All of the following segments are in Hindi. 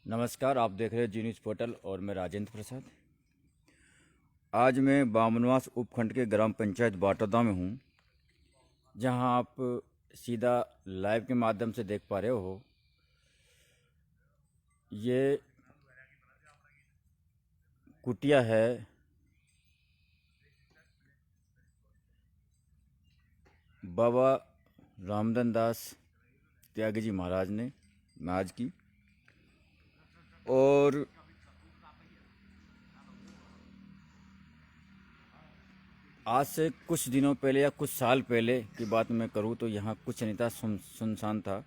नमस्कार, आप देख रहे हैं जी न्यूज़ पोर्टल और मैं राजेंद्र प्रसाद। आज मैं बामनवास उपखंड के ग्राम पंचायत बाटोदा में हूँ, जहाँ आप सीधा लाइव के माध्यम से देख पा रहे हो। ये कुटिया है बाबा रामधन दास त्यागी जी महाराज ने महाराज की। और आज से कुछ दिनों पहले या कुछ साल पहले की बात मैं करूँ तो यहाँ कुछ नहीं था, सुनसान था।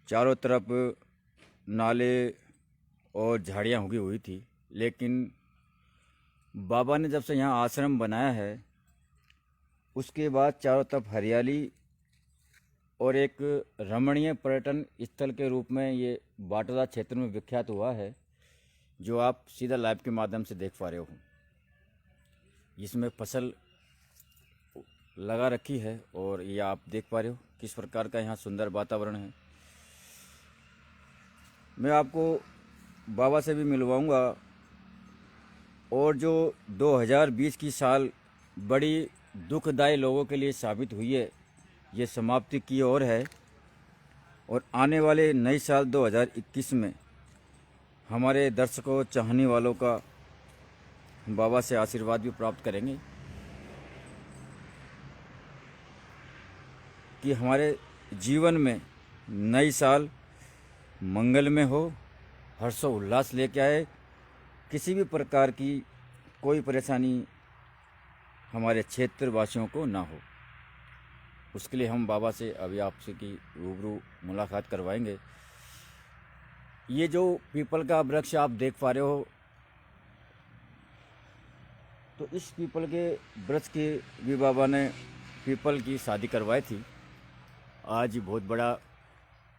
चारों तरफ नाले और झाड़ियाँ उगी हुई थी। लेकिन बाबा ने जब से यहाँ आश्रम बनाया है, उसके बाद चारों तरफ हरियाली और एक रमणीय पर्यटन स्थल के रूप में ये बाटोदा क्षेत्र में विख्यात हुआ है, जो आप सीधा लाइव के माध्यम से देख पा रहे हो। इसमें फसल लगा रखी है और ये आप देख पा रहे हो किस प्रकार का यहाँ सुंदर वातावरण है। मैं आपको बाबा से भी मिलवाऊंगा। और जो 2020 की साल बड़ी दुखदायी लोगों के लिए साबित हुई है, ये समाप्ति की ओर है। और आने वाले नए साल 2021 में हमारे दर्शकों चाहने वालों का बाबा से आशीर्वाद भी प्राप्त करेंगे कि हमारे जीवन में नई साल मंगलमय हो, हर्षो उल्लास लेके आए, किसी भी प्रकार की कोई परेशानी हमारे क्षेत्रवासियों को ना हो। उसके लिए हम बाबा से अभी आपसे की रूबरू मुलाकात करवाएंगे। ये जो पीपल का वृक्ष आप देख पा रहे हो, तो इस पीपल के वृक्ष की भी बाबा ने पीपल की शादी करवाई थी। आज बहुत बड़ा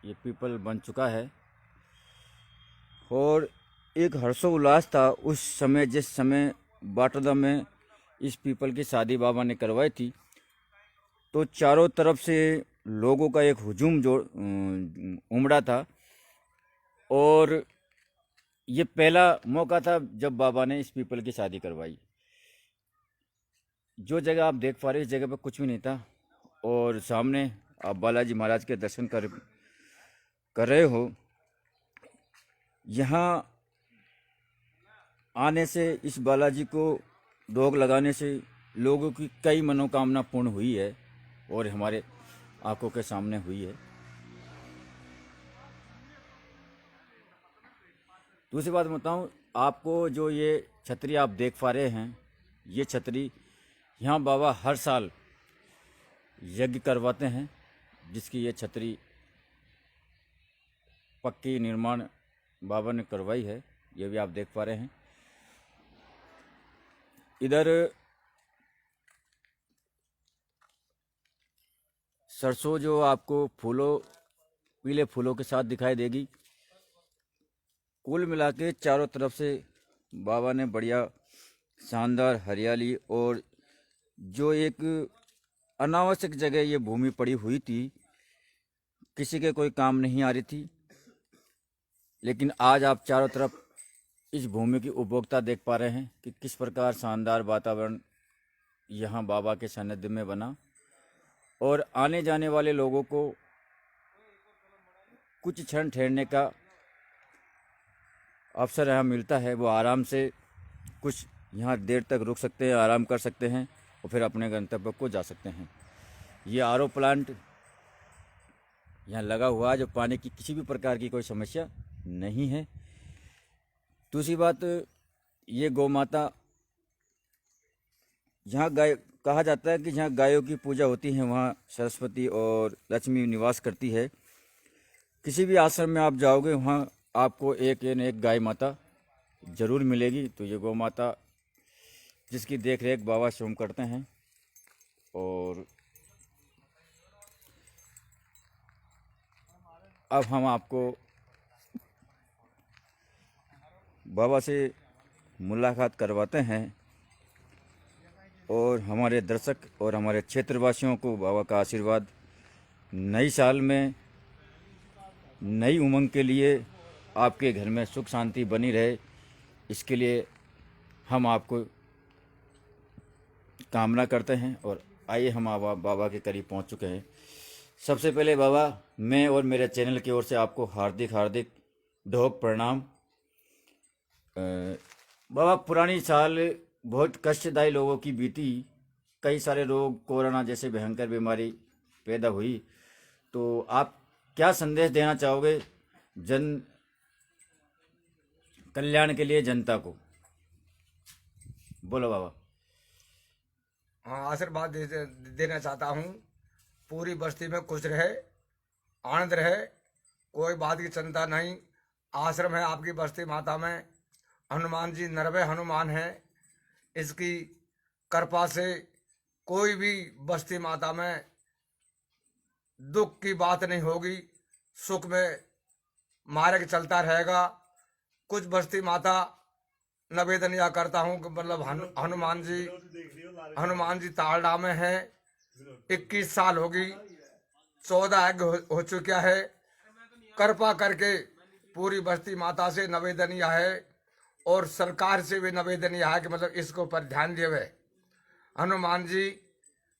ये पीपल बन चुका है और एक हर्षोल्लास था उस समय, जिस समय बाटोदा में इस पीपल की शादी बाबा ने करवाई थी। तो चारों तरफ से लोगों का एक हुजूम जो उमड़ा था। और ये पहला मौका था जब बाबा ने इस पीपल की शादी करवाई। जो जगह आप देख पा रहे हैं, इस जगह पर कुछ भी नहीं था और सामने आप बालाजी महाराज के दर्शन कर रहे हो। यहाँ आने से, इस बालाजी को भोग लगाने से लोगों की कई मनोकामना पूर्ण हुई है और हमारे आंखों के सामने हुई है। दूसरी बात बताऊं आपको, जो ये छतरी आप देख पा रहे हैं, ये छतरी यहाँ बाबा हर साल यज्ञ करवाते हैं, जिसकी ये छतरी पक्की निर्माण बाबा ने करवाई है। ये भी आप देख पा रहे हैं। इधर सरसों जो आपको फूलों, पीले फूलों के साथ दिखाई देगी। कुल मिला के चारों तरफ से बाबा ने बढ़िया शानदार हरियाली, और जो एक अनावश्यक जगह ये भूमि पड़ी हुई थी, किसी के कोई काम नहीं आ रही थी, लेकिन आज आप चारों तरफ इस भूमि की उपभोक्ता देख पा रहे हैं कि किस प्रकार शानदार वातावरण यहाँ बाबा के सानिध्य में बना। और आने जाने वाले लोगों को कुछ क्षण ठहरने का अवसर यहाँ मिलता है। वो आराम से कुछ यहाँ देर तक रुक सकते हैं, आराम कर सकते हैं और फिर अपने गंतव्य को जा सकते हैं। ये आरओ प्लांट यहाँ लगा हुआ है, जो पानी की किसी भी प्रकार की कोई समस्या नहीं है। दूसरी बात, ये गौ माता, जहाँ गाय कहा जाता है कि जहाँ गायों की पूजा होती है, वहाँ सरस्वती और लक्ष्मी निवास करती है। किसी भी आश्रम में आप जाओगे, वहाँ आपको एक न एक गाय माता जरूर मिलेगी। तो ये गौ माता, जिसकी देख रेख बाबा स्वयं करते हैं। और अब हम आपको बाबा से मुलाकात करवाते हैं और हमारे दर्शक और हमारे क्षेत्रवासियों को बाबा का आशीर्वाद नई साल में नई उमंग के लिए आपके घर में सुख शांति बनी रहे, इसके लिए हम आपको कामना करते हैं। और आइए हम बाबा के करीब पहुंच चुके हैं। सबसे पहले बाबा, मैं और मेरे चैनल की ओर से आपको हार्दिक हार्दिक ढोक प्रणाम। बाबा, पुरानी साल बहुत कष्टदायी लोगों की बीती। कई सारे रोग, कोरोना जैसे भयंकर बीमारी पैदा हुई। तो आप क्या संदेश देना चाहोगे जन कल्याण के लिए, जनता को? बोलो बाबा। हाँ, आशीर्वाद देना चाहता हूँ। पूरी बस्ती में खुश रहे, आनंद रहे, कोई बात की चिंता नहीं। आश्रम है आपकी बस्ती माता में, हनुमान जी नरवे हनुमान है। इसकी कृपा से कोई भी बस्ती माता में दुख की बात नहीं होगी, सुख में मार्ग चलता रहेगा। कुछ बस्ती माता निवेदन यह करता हूँ कि मतलब हनुमान जी तालडा में है। 21 साल होगी, 14 यज्ञ हो चुका है। कृपा करके पूरी बस्ती माता से निवेदन यह है, और सरकार से भी निवेदन यह है कि मतलब इसके ऊपर ध्यान देवे। हनुमान जी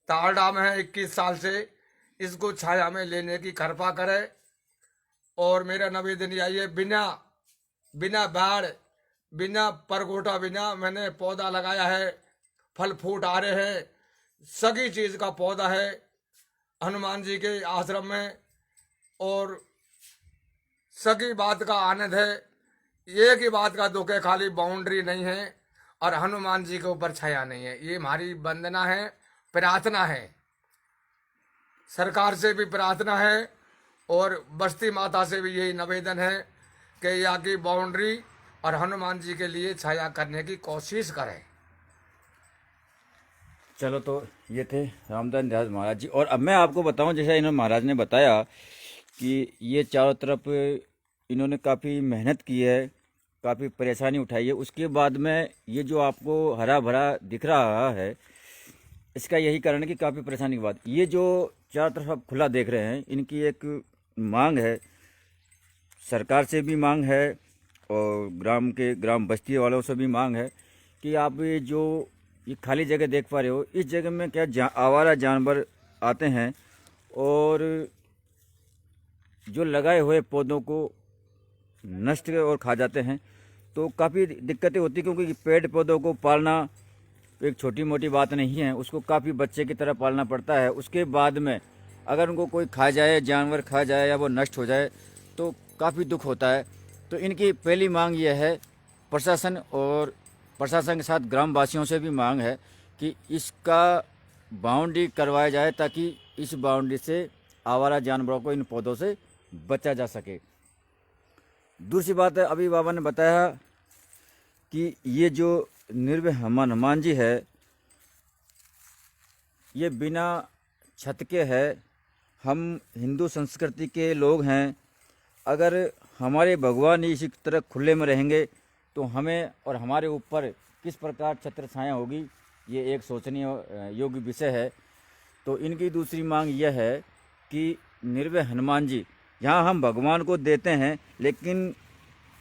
तालडा में है 21 साल से, इसको छाया में लेने की कृपा करे। और मेरा निवेदन यही है, बिना बाढ़, बिना परगोटा, बिना मैंने पौधा लगाया है, फल फूट आ रहे हैं, सभी चीज का पौधा है हनुमान जी के आश्रम में। और सभी बात का आनंद है। एक ही बात का दुख है, खाली बाउंड्री नहीं है और हनुमान जी के ऊपर छाया नहीं है। ये हमारी वंदना है, प्रार्थना है। सरकार से भी प्रार्थना है और बस्ती माता से भी यही निवेदन है कि यहाँ की बाउंड्री और हनुमान जी के लिए छाया करने की कोशिश करें। चलो, तो ये थे रामदास दास महाराज जी। और अब मैं आपको बताऊं, जैसा इन्होंने महाराज ने बताया कि ये चारों तरफ इन्होंने काफ़ी मेहनत की है, काफ़ी परेशानी उठाई है। उसके बाद में ये जो आपको हरा भरा दिख रहा है, इसका यही कारण है कि काफ़ी परेशानी के बाद ये जो चारों तरफ आप खुला देख रहे हैं, इनकी एक मांग है, सरकार से भी मांग है और ग्राम बस्ती वालों से भी मांग है कि आप ये खाली जगह देख पा रहे हो, इस जगह में क्या आवारा जानवर आते हैं और जो लगाए हुए पौधों को नष्ट और खा जाते हैं। तो काफ़ी दिक्कतें होती, क्योंकि पेड़ पौधों को पालना एक छोटी मोटी बात नहीं है, उसको काफ़ी बच्चे की तरह पालना पड़ता है। उसके बाद में अगर उनको कोई खा जाए, जानवर खा जाए या वो नष्ट हो जाए, तो काफ़ी दुख होता है। तो इनकी पहली मांग ये है, प्रशासन के साथ ग्रामवासियों से भी मांग है कि इसका बाउंड्री करवाया जाए, ताकि इस बाउंड्री से आवारा जानवरों को इन पौधों से बचा जा सके। दूसरी बात है, अभी बाबा ने बताया कि ये जो निर्भय हनुमान जी है, ये बिना छत के है। हम हिंदू संस्कृति के लोग हैं, अगर हमारे भगवान ही इसी तरह खुले में रहेंगे तो हमें और हमारे ऊपर किस प्रकार छत्र छाया होगी, ये एक सोचने योग्य विषय है। तो इनकी दूसरी मांग यह है कि निर्भय हनुमान जी, यहाँ हम भगवान को देते हैं, लेकिन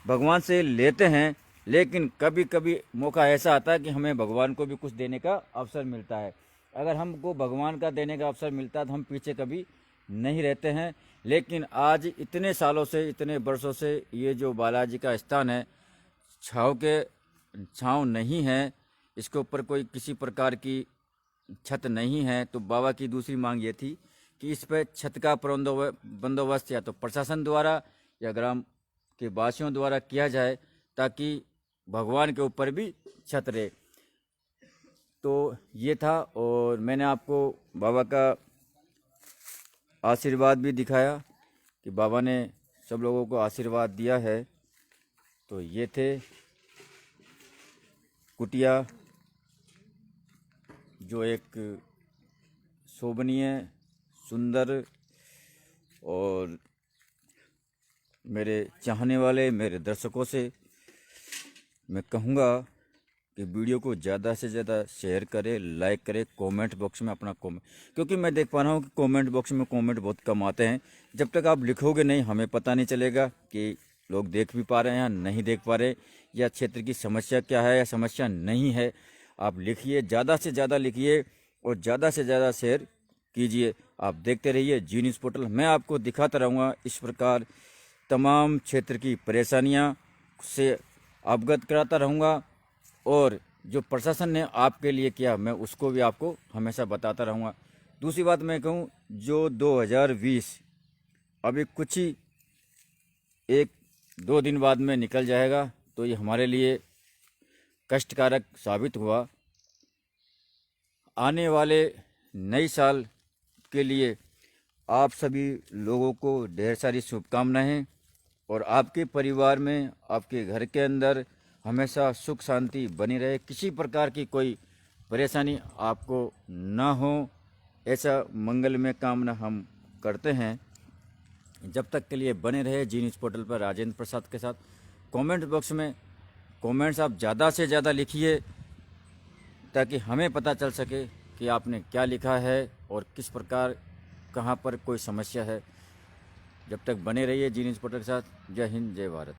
भगवान से लेते हैं, लेकिन कभी कभी मौका ऐसा आता है कि हमें भगवान को भी कुछ देने का अवसर मिलता है। अगर हमको भगवान का देने का अवसर मिलता है तो हम पीछे कभी नहीं रहते हैं। लेकिन आज इतने सालों से, इतने वर्षों से ये जो बालाजी का स्थान है, छाँव नहीं है, इसके ऊपर कोई किसी प्रकार की छत नहीं है। तो बाबा की दूसरी मांग ये थी कि इस पर छत का बंदोबस्त या तो प्रशासन द्वारा या ग्राम के वासियों द्वारा किया जाए, ताकि भगवान के ऊपर भी छत रहे। तो ये था, और मैंने आपको बाबा का आशीर्वाद भी दिखाया कि बाबा ने सब लोगों को आशीर्वाद दिया है। तो ये थे कुटिया, जो एक शोभनीय, सुंदर और मेरे चाहने वाले, मेरे दर्शकों से मैं कहूँगा कि वीडियो को ज़्यादा से ज़्यादा शेयर करें, लाइक करें, कमेंट बॉक्स में अपना कमेंट, क्योंकि मैं देख पा रहा हूँ कि कमेंट बॉक्स में कमेंट बहुत कम आते हैं। जब तक आप लिखोगे नहीं, हमें पता नहीं चलेगा कि लोग देख भी पा रहे हैं या नहीं देख पा रहे, या क्षेत्र की समस्या क्या है या समस्या नहीं है, आप लिखिए, ज़्यादा से ज़्यादा लिखिए और ज़्यादा से ज़्यादा शेयर कीजिए। आप देखते रहिए जी न्यूज़ पोर्टल। मैं आपको दिखाता रहूँगा इस प्रकार तमाम क्षेत्र की परेशानियाँ से अवगत कराता रहूँगा, और जो प्रशासन ने आपके लिए किया मैं उसको भी आपको हमेशा बताता रहूँगा। दूसरी बात मैं कहूँ, जो 2020 अभी कुछ ही 1-2 दिन बाद में निकल जाएगा, तो ये हमारे लिए कष्टकारक साबित हुआ। आने वाले नए साल के लिए आप सभी लोगों को ढेर सारी शुभकामनाएं, और आपके परिवार में, आपके घर के अंदर हमेशा सुख शांति बनी रहे, किसी प्रकार की कोई परेशानी आपको ना हो, ऐसा मंगलमय कामना हम करते हैं। जब तक के लिए बने रहे जी न्यूज़ पोर्टल पर राजेंद्र प्रसाद के साथ। कमेंट बॉक्स में कमेंट्स आप ज़्यादा से ज़्यादा लिखिए, ताकि हमें पता चल सके कि आपने क्या लिखा है और किस प्रकार कहाँ पर कोई समस्या है। जब तक बने रहिए जी न्यूज़ पोर्टल के साथ। जय हिंद, जय भारत।